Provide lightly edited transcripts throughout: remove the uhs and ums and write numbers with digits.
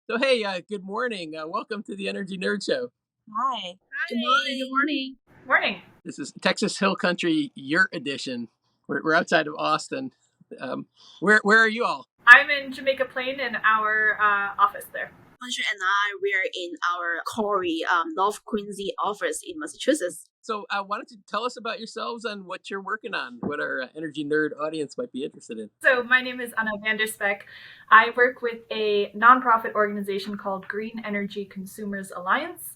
So, hey, good morning. Welcome to the Energy Nerd Show. Hi. Good morning. Good morning. Morning. This is Texas Hill Country Yurt Edition. We're outside of Austin. Where are you all? I'm in Jamaica Plain in our office there. Feng and I, we are in our Corey, North Quincy office in Massachusetts. So, why don't you tell us about yourselves and what you're working on? What our Energy Nerd audience might be interested in. So my name is Anna Vanderspek. I work with a nonprofit organization called Green Energy Consumers Alliance.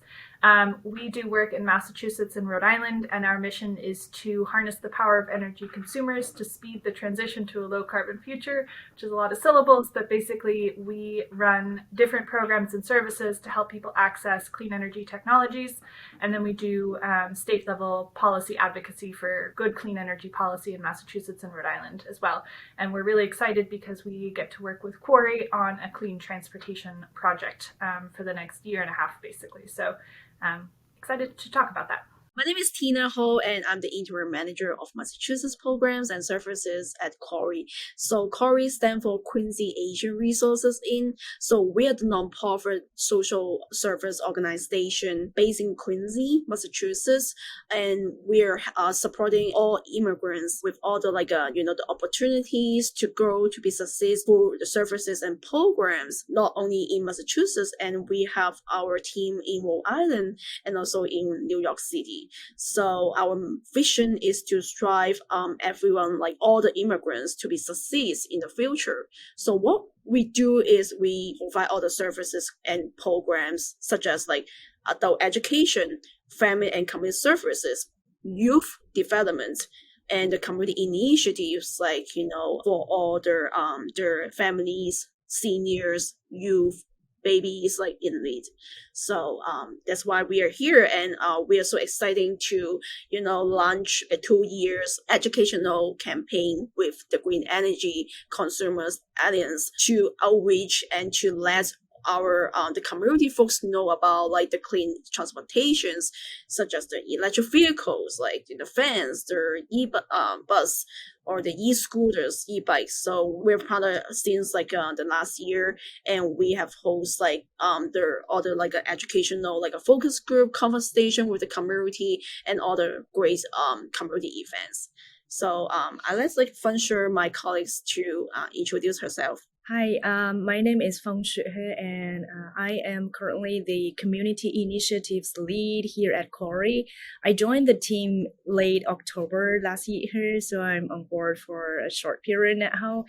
We do work in Massachusetts and Rhode Island, and our mission is to harness the power of energy consumers to speed the transition to a low carbon future, which is a lot of syllables, but basically we run different programs and services to help people access clean energy technologies. And then we do state level policy advocacy for good clean energy policy in Massachusetts and Rhode Island as well. And we're really excited because we get to work with Quarry on a clean transportation project for the next year and a half, basically. So excited to talk about that. My name is Tina Ho, and I'm the interim manager of Massachusetts programs and services at Corey. So Corey stands for Quincy Asian Resources Inc. So we're the nonprofit social service organization based in Quincy, Massachusetts, and we're supporting all immigrants with all the the opportunities to grow, to be successful, the services and programs not only in Massachusetts, and we have our team in Rhode Island and also in New York City. So our vision is to strive everyone, like all the immigrants, to be success in the future. So what we do is we provide all the services and programs such as like adult education, family and community services, youth development, and the community initiatives for all their families, seniors, youth, babies like in need. So that's why we are here, and we are so excited to launch a 2 years educational campaign with the Green Energy Consumers Alliance to outreach and to let our the community folks know about like the clean transportations such as the electric vehicles like the fans, the bus or the e-scooters, e-bikes. So we're part of since the last year, and we have host the other educational a focus group conversation with the community and other great community events. So I let Feng Shu, my colleagues, to introduce herself. Hi, my name is Feng Shu, and I am currently the community initiatives lead here at Corey. I joined the team late October last year, so I'm on board for a short period now.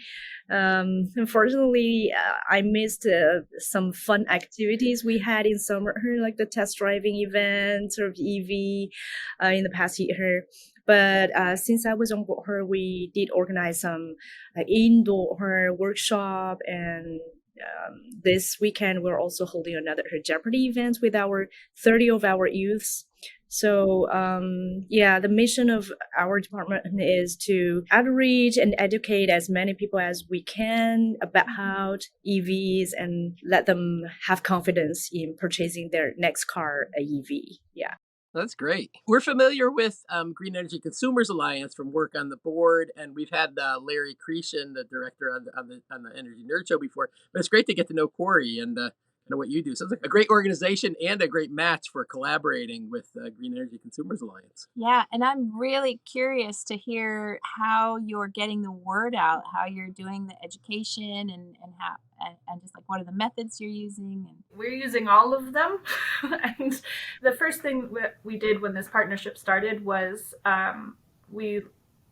Unfortunately, I missed some fun activities we had in summer, like the test driving event of EV in the past year. But since I was on board her, we did organize some indoor workshop, and this weekend we're also holding another Jeopardy event with our 30 of our youths. So the mission of our department is to outreach and educate as many people as we can about EVs and let them have confidence in purchasing their next car, a EV. Yeah. That's great. We're familiar with Green Energy Consumers Alliance from work on the board, and we've had Larry Cretion, the director on the Energy Nerd Show before. But it's great to get to know Corey and what you do. Sounds like a great organization and a great match for collaborating with Green Energy Consumers Alliance. Yeah, and I'm really curious to hear how you're getting the word out, how you're doing the education, and how and just like what are the methods you're using. And we're using all of them. And the first thing we did when this partnership started was we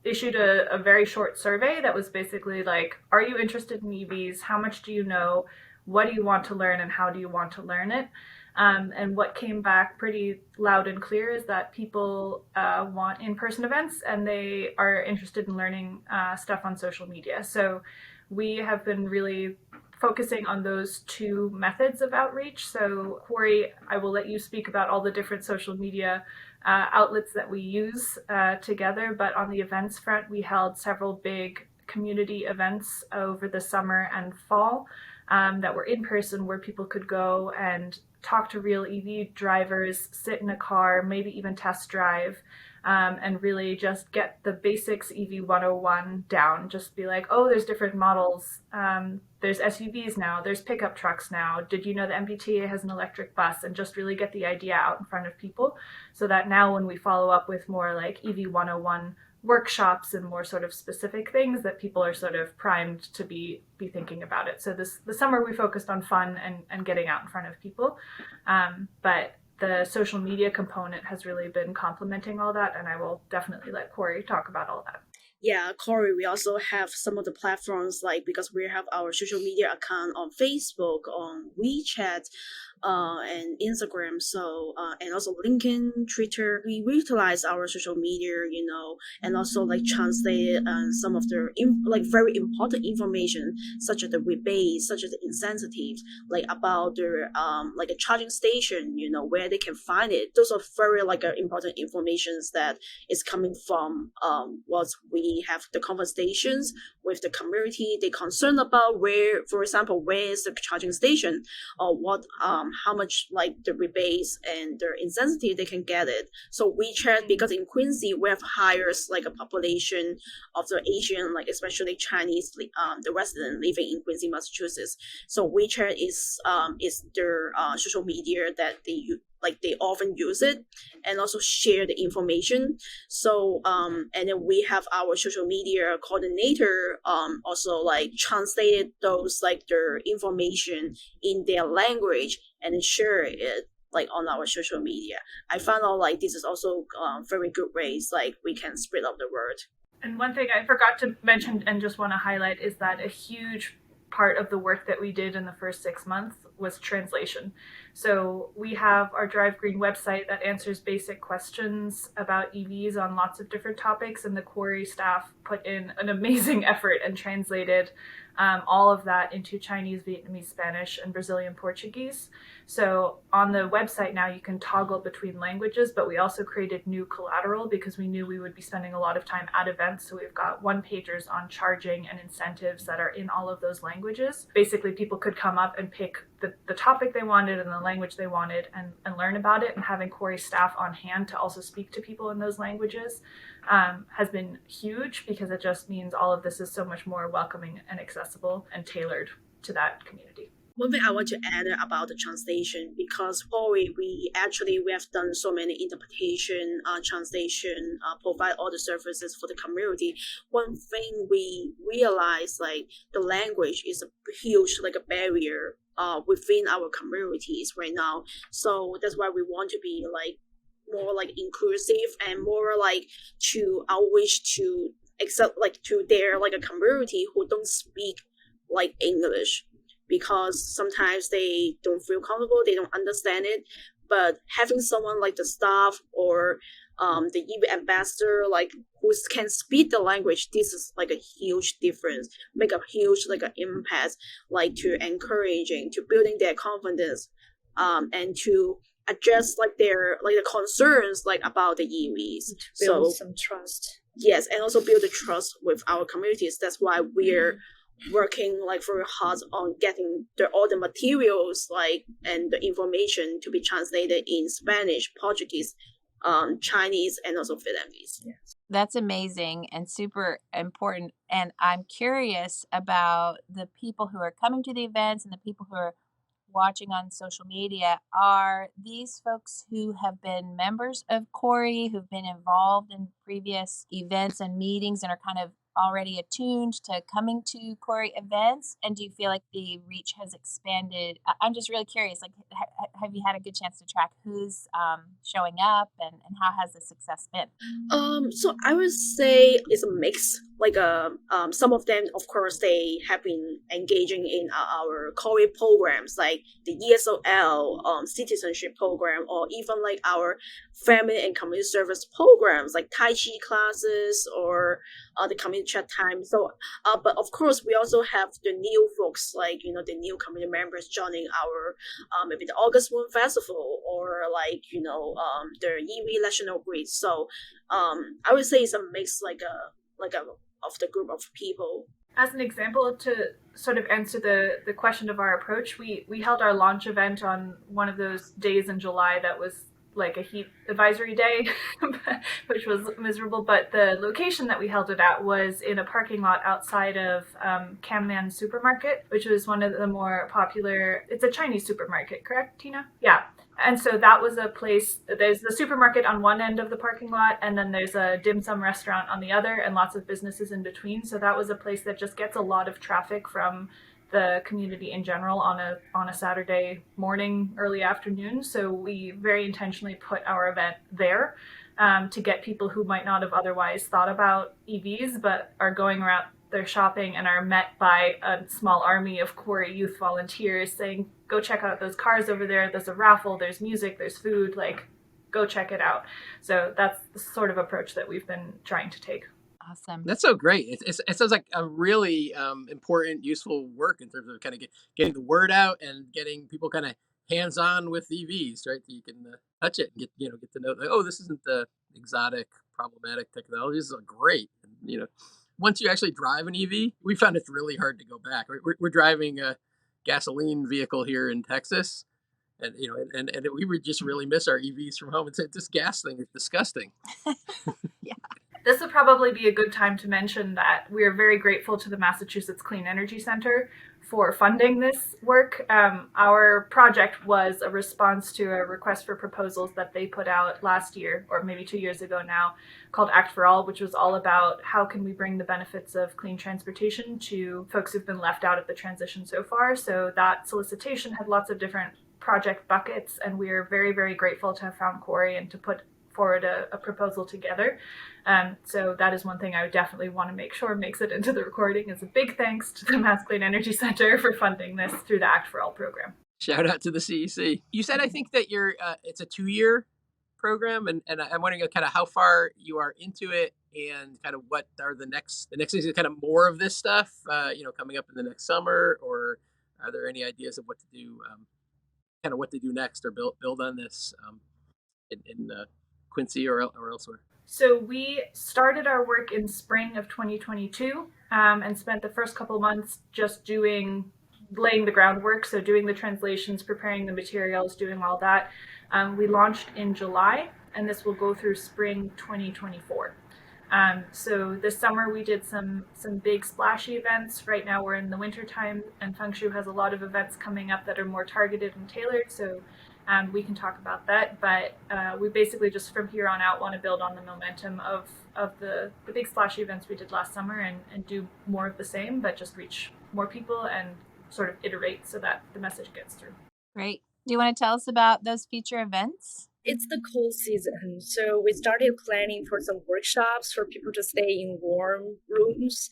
issued a very short survey that was basically like, are you interested in EVs? How much do you know? What do you want to learn, and how do you want to learn it? And what came back pretty loud and clear is that people want in-person events, and they are interested in learning stuff on social media. So we have been really focusing on those two methods of outreach. So Corey, I will let you speak about all the different social media outlets that we use together. But on the events front, we held several big community events over the summer and fall that were in person, where people could go and talk to real EV drivers, sit in a car, maybe even test drive, and really just get the basics EV 101 down. Just be like, oh, there's different models. There's SUVs now, there's pickup trucks now. Did you know the MBTA has an electric bus? And just really get the idea out in front of people so that now when we follow up with more like EV 101 workshops and more sort of specific things, that people are sort of primed to be thinking about it. So the summer we focused on fun and getting out in front of people. But the social media component has really been complementing all that, and I will definitely let Corey talk about all that. Yeah, Corey, we also have some of the platforms like because we have our social media account on Facebook, on WeChat, and Instagram. So and also LinkedIn, Twitter. We utilize our social media, and also like translate some of the like very important information, such as the rebates, such as the incentives, like about the like a charging station, where they can find it. Those are very like important informations that is coming from what we have the conversations with the community. They concerned about where, for example, where is the charging station, or what how much like the rebates and the incentive they can get it. So WeChat, because in Quincy we have hires like a population of the Asian, like especially Chinese, the resident living in Quincy, Massachusetts. So WeChat is their social media that they often use it and also share the information. So and then we have our social media coordinator also like translated those like their information in their language and share it like on our social media. I found out like this is also very good ways like we can spread out the word. And one thing I forgot to mention and just want to highlight is that a huge part of the work that we did in the first 6 months was translation. So we have our Drive Green website that answers basic questions about EVs on lots of different topics, and the Quarry staff put in an amazing effort and translated all of that into Chinese, Vietnamese, Spanish, and Brazilian Portuguese. So on the website now you can toggle between languages, but we also created new collateral because we knew we would be spending a lot of time at events. So we've got one-pagers on charging and incentives that are in all of those languages. Basically, people could come up and pick the topic they wanted and the language they wanted and learn about it. And having Corey staff on hand to also speak to people in those languages has been huge, because it just means all of this is so much more welcoming and accessible and tailored to that community. One thing I want to add about the translation, because Corey, we have done so many interpretation, translation, provide all the services for the community. One thing we realize, like the language is a huge like a barrier within our communities right now. So that's why we want to be like more like inclusive and more like to outreach to accept like to their like a community who don't speak like English, because sometimes they don't feel comfortable, they don't understand it. But having someone like the staff or the EV ambassador, like who can speak the language, this is like a huge difference, make a huge like an impact, like to encouraging, to building their confidence, and to address like their like the concerns like about the EVs. Build some trust. Yes, and also build the trust with our communities. That's why we're working like very hard on getting all the materials like and the information to be translated in Spanish, Portuguese, Chinese, and also Vietnamese. Yes. That's amazing and super important. And I'm curious about the people who are coming to the events and the people who are watching on social media. Are these folks who have been members of Corey, who've been involved in previous events and meetings and are kind of already attuned to coming to Corey events? And do you feel like the reach has expanded? I'm just really curious, like, have you had a good chance to track who's showing up and how has the success been? So I would say it's a mix. Like some of them, of course, they have been engaging in our Corey programs, like the ESOL citizenship program, or even like our family and community service programs, like Tai Chi classes or the community chat time. So, but of course, we also have the new folks, like the new community members joining our maybe the August Moon Festival, or like the EV National Grid. So, I would say it's a mix, like a of the group of people. As an example, to sort of answer the question of our approach, we held our launch event on one of those days in July that was like a heat advisory day, which was miserable. But the location that we held it at was in a parking lot outside of Kamman Supermarket, which was one of the more popular. It's a Chinese supermarket, correct, Tina? Yeah. And so that was a place, there's the supermarket on one end of the parking lot, and then there's a dim sum restaurant on the other, and lots of businesses in between. So that was a place that just gets a lot of traffic from the community in general on a Saturday morning, early afternoon. So we very intentionally put our event there to get people who might not have otherwise thought about EVs, but are going around their shopping and are met by a small army of Quarry youth volunteers saying, go check out those cars over there. There's a raffle, there's music, there's food, like go check it out. So that's the sort of approach that we've been trying to take. Awesome. That's so great. It sounds like a really important, useful work in terms of kind of getting the word out and getting people kind of hands-on with EVs, right? So you can touch it and get to know, like, oh, this isn't the exotic, problematic technology. This is great. And, once you actually drive an EV, we found it's really hard to go back. We're driving a gasoline vehicle here in Texas, and and we would just really miss our EVs from home. It's this gas thing is disgusting. Yeah. This would probably be a good time to mention that we are very grateful to the Massachusetts Clean Energy Center for funding this work. Our project was a response to a request for proposals that they put out last year, or maybe 2 years ago now, called Act for All, which was all about how can we bring the benefits of clean transportation to folks who've been left out of the transition so far. So that solicitation had lots of different project buckets, and we are very, very grateful to have found Quarry and to put forward a proposal together. So that is one thing I would definitely want to make sure makes it into the recording, is a big thanks to the Mass Clean Energy Center for funding this through the Act for All program. Shout out to the CEC. You said, I think that it's a 2-year program, and I'm wondering kind of how far you are into it, and kind of what are the next things, kind of more of this stuff, coming up in the next summer, or are there any ideas of what to do, kind of what to do next, or build on this in Quincy or elsewhere? So we started our work in spring of 2022 and spent the first couple of months just laying the groundwork. So doing the translations, preparing the materials, doing all that. We launched in July, and this will go through spring 2024. So this summer we did some big splashy events. Right now we're in the winter time, and Feng Shu has a lot of events coming up that are more targeted and tailored. So we can talk about that, but we basically just from here on out want to build on the momentum of the big splashy events we did last summer and do more of the same, but just reach more people and sort of iterate so that the message gets through. Great. Do you want to tell us about those future events? It's the cold season, so we started planning for some workshops for people to stay in warm rooms.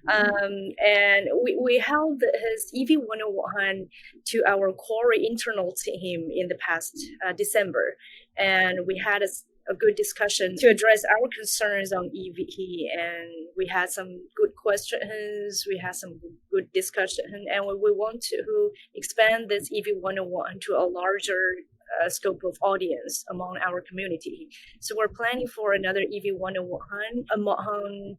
And we held his EV 101 to our Quarry internal team in the past December. And we had a good discussion to address our concerns on EV, and we had some good questions, we had some good discussion, and we want to expand this EV 101 to a larger scope of audience among our community. So we're planning for another EV 101 among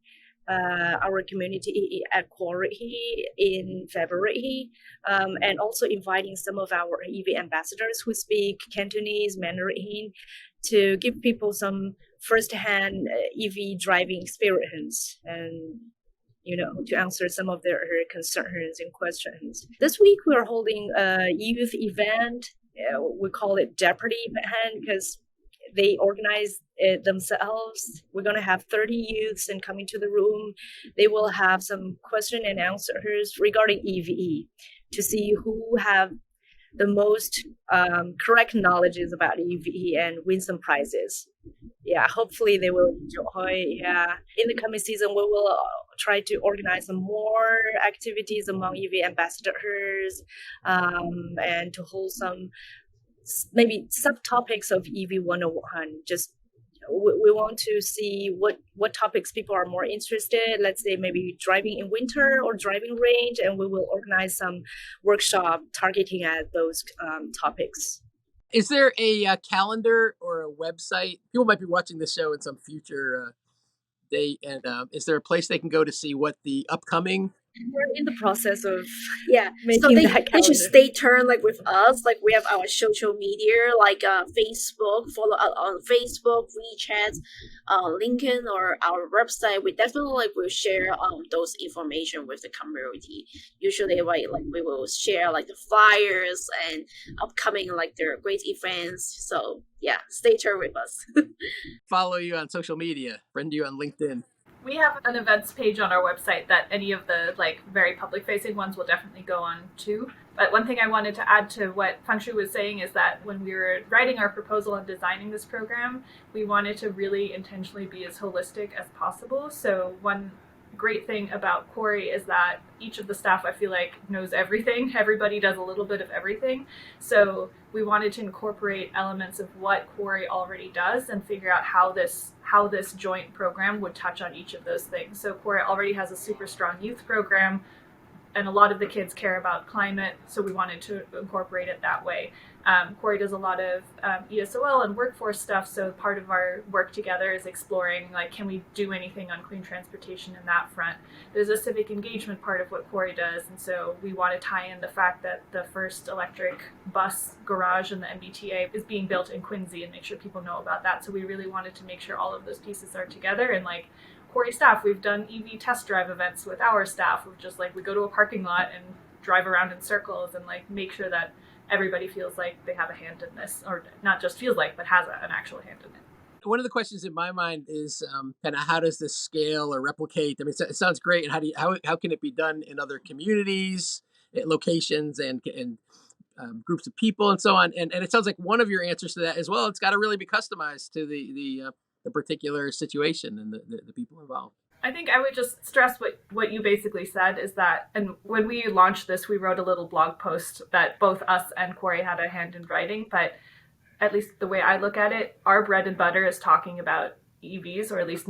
our community at Quarry in February, and also inviting some of our EV ambassadors who speak Cantonese, Mandarin, to give people some first-hand EV driving experience and to answer some of their concerns and questions. This week we are holding a youth event. We call it Jeopardy event because they organize it themselves. We're going to have 30 youths and coming to the room. They will have some question and answers regarding EVE to see who have the most correct knowledges about EVE and win some prizes. Yeah, hopefully they will enjoy. Yeah, in the coming season, we will try to organize some more activities among EV ambassadors, and to hold some maybe subtopics of EV 101. Just we want to see what topics people are more interested. Let's say maybe driving in winter or driving range, and we will organize some workshop targeting at those topics. Is there a calendar or a website? People might be watching this show in some future date, and is there a place they can go to see what the upcoming We're in the process of Yeah, so making that they should calendar. stay tuned like with us. Like we have our social media, like Facebook, follow us on Facebook, WeChat, LinkedIn, or our website. We definitely like will share those information with the community. Usually like we will share like the flyers and upcoming like their great events. So yeah, stay tuned with us. Follow you on social media, friend you on LinkedIn. We have an events page on our website that any of the like very public facing ones will definitely go on to. But one thing I wanted to add to what Feng Shu was saying is that when we were writing our proposal and designing this program, we wanted to really intentionally be as holistic as possible. So one great thing about Quarry is that each of the staff, I feel like, knows everything. Everybody does a little bit of everything. So we wanted to incorporate elements of what Quarry already does and figure out how this joint program would touch on each of those things. So Quarry already has a super strong youth program, and a lot of the kids care about climate, so we wanted to incorporate it that way. Quarry does a lot of ESOL and workforce stuff, so part of our work together is exploring, like, can we do anything on clean transportation in that front? There's a civic engagement part of what Quarry does, and so we want to tie in the fact that the first electric bus garage in the MBTA is being built in Quincy and make sure people know about that. So we really wanted to make sure all of those pieces are together, and like, Quarry staff, we've done EV test drive events with our staff. We're just like, we go to a parking lot and drive around in circles and like make sure that everybody feels like they have a hand in this, or not just feels like, but has an actual hand in it. One of the questions in my mind is kind of how does this scale or replicate? I mean, it sounds great, and how can it be done in other communities, locations, and groups of people, and so on? And it sounds like one of your answers to that as well. It's got to really be customized to the particular situation and the people involved. I think I would just stress what you basically said is that, and when we launched this, we wrote a little blog post that both us and Quarry had a hand in writing, but at least the way I look at it, our bread and butter is talking about EVs, or at least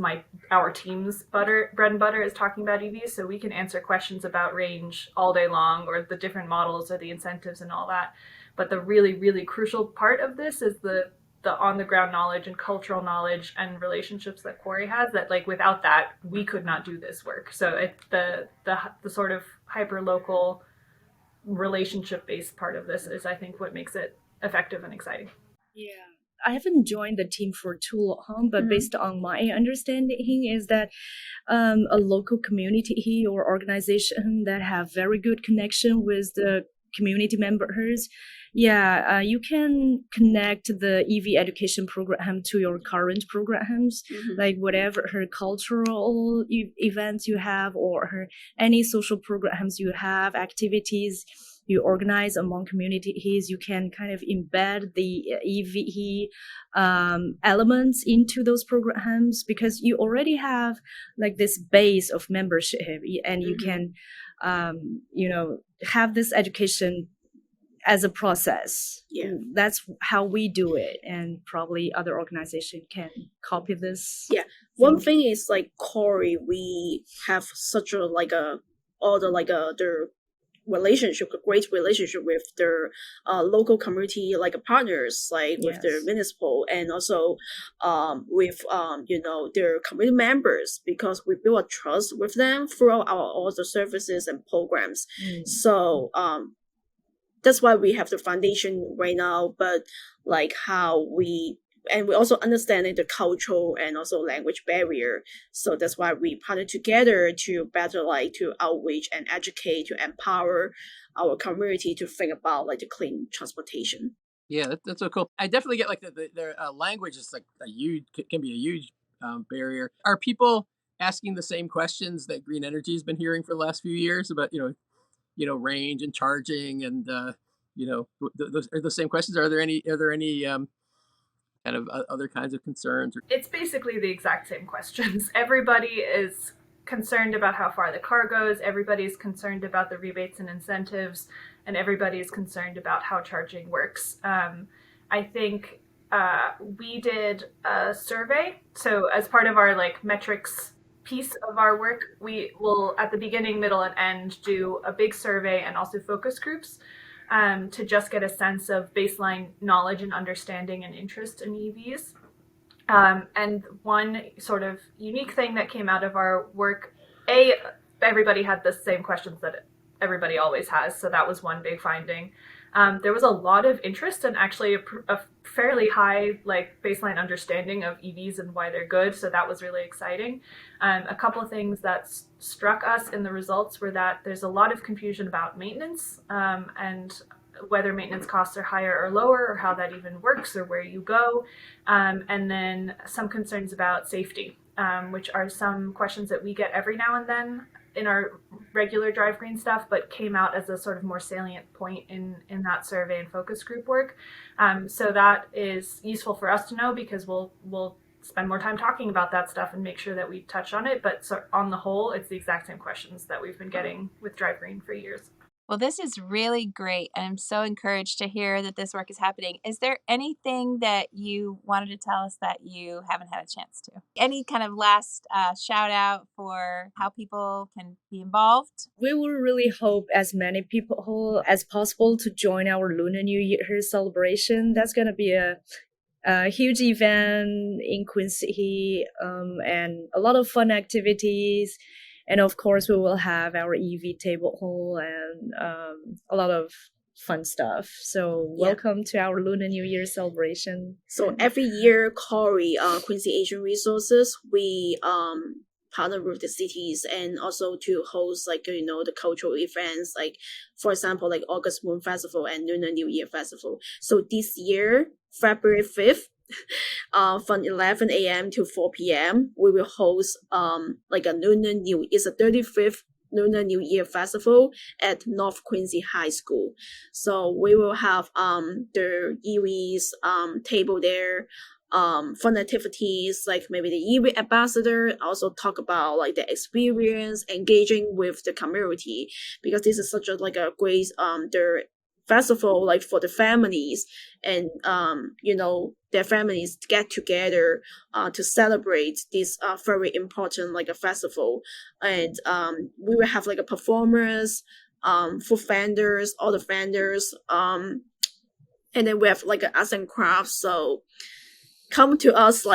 our team's bread and butter is talking about EVs, so we can answer questions about range all day long, or the different models or the incentives and all that. But the really, really crucial part of this is the on the ground knowledge and cultural knowledge and relationships that Quarry has, that like without that we could not do this work. So the sort of hyper local relationship based part of this is, I think, what makes it effective and exciting. Yeah, I haven't joined the team for too long, but based on my understanding is that a local community or organization that have very good connection with the community members, you can connect the EV education program to your current programs, like whatever her cultural events you have, or any social programs you have, activities you organize among communities. You can kind of embed the EV elements into those programs, because you already have like this base of membership, and you can have this education as a process. Yeah, that's how we do it, and probably other organizations can copy this. Yeah, one thing is like Quarry, we have such a their relationship, a great relationship with their local community partners, like with their municipal, and also with their community members, because we build a trust with them throughout all the services and programs. So that's why we have the foundation right now, but like we also understand the cultural and also language barrier. So that's why we partner together to better to outreach and educate, to empower our community to think about the clean transportation. Yeah, that's so cool. I definitely get their language is can be a huge barrier. Are people asking the same questions that green energy has been hearing for the last few years about range and charging, and those are the same questions? Are there any kind of other kinds of concerns? It's basically the exact same questions. Everybody is concerned about how far the car goes. Everybody's concerned about the rebates and incentives, and everybody is concerned about how charging works. I think we did a survey. So as part of our metrics piece of our work, we will at the beginning, middle, and end do a big survey and also focus groups to just get a sense of baseline knowledge and understanding and interest in EVs. And one sort of unique thing that came out of our work, everybody had the same questions that everybody always has. So that was one big finding. There was a lot of interest and actually a fairly high baseline understanding of EVs and why they're good. So that was really exciting. A couple of things that struck us in the results were that there's a lot of confusion about maintenance and whether maintenance costs are higher or lower, or how that even works, or where you go. And then some concerns about safety, which are some questions that we get every now and then in our regular Drive Green stuff, but came out as a sort of more salient point in that survey and focus group work. So that is useful for us to know, because we'll spend more time talking about that stuff and make sure that we touch on it. But so on the whole, it's the exact same questions that we've been getting with Drive Green for years. Well, this is really great. I'm so encouraged to hear that this work is happening. Is there anything that you wanted to tell us that you haven't had a chance to? Any kind of last shout out for how people can be involved? We will really hope as many people as possible to join our Lunar New Year celebration. That's going to be a huge event in Quincy, and a lot of fun activities. And of course, we will have our EV table hall and a lot of fun stuff. So welcome to our Lunar New Year celebration. So every year, Corey, Quincy Asian Resources, we partner with the cities and also to host the cultural events, for example, August Moon Festival and Lunar New Year Festival. So this year, February 5th, from 11 a.m. to 4 p.m. we will host it's a 35th Lunar New Year Festival at North Quincy High School. So we will have the EVs table there, fun activities like maybe the EV ambassador also talk about the experience engaging with the community, because this is such a great the festival for the families, and their families get together to celebrate this very important a festival. And we will have a performers, food vendors, all the vendors, and then we have an arts and crafts. So come to us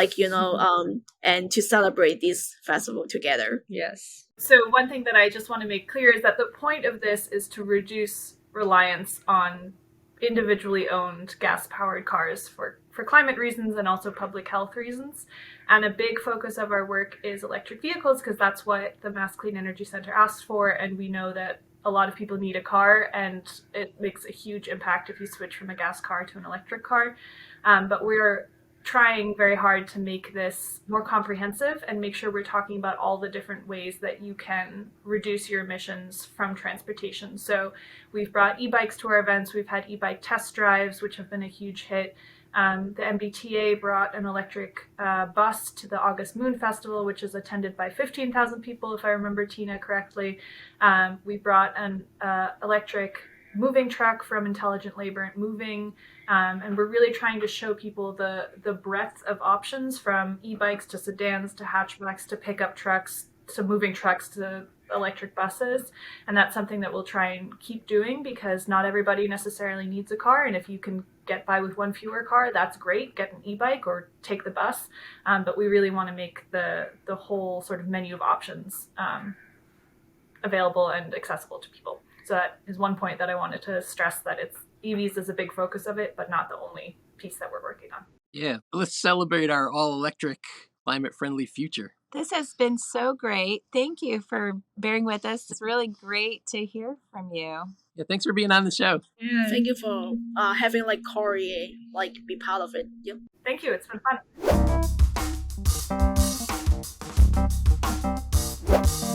and to celebrate this festival together. Yes. So one thing that I just want to make clear is that the point of this is to reduce reliance on individually owned gas-powered cars for climate reasons and also public health reasons. And a big focus of our work is electric vehicles, because that's what the Mass Clean Energy Center asked for. And we know that a lot of people need a car, and it makes a huge impact if you switch from a gas car to an electric car. But we're trying very hard to make this more comprehensive and make sure we're talking about all the different ways that you can reduce your emissions from transportation. So we've brought e-bikes to our events. We've had e-bike test drives, which have been a huge hit. The MBTA brought an electric bus to the August Moon Festival, which is attended by 15,000 people, if I remember Tina correctly. We brought an electric moving truck from Intelligent Labor and Moving. And we're really trying to show people the breadth of options, from e-bikes to sedans to hatchbacks to pickup trucks to moving trucks to electric buses. And that's something that we'll try and keep doing, because not everybody necessarily needs a car. And if you can get by with one fewer car, that's great. Get an e-bike or take the bus. But we really want to make the whole sort of menu of options available and accessible to people. So that is one point that I wanted to stress, that EVs is a big focus of it, but not the only piece that we're working on. Yeah, let's celebrate our all-electric, climate-friendly future. This has been so great. Thank you for bearing with us. It's really great to hear from you. Yeah, thanks for being on the show. Yeah. Thank you for having Corey be part of it. Yep. Thank you. It's been fun.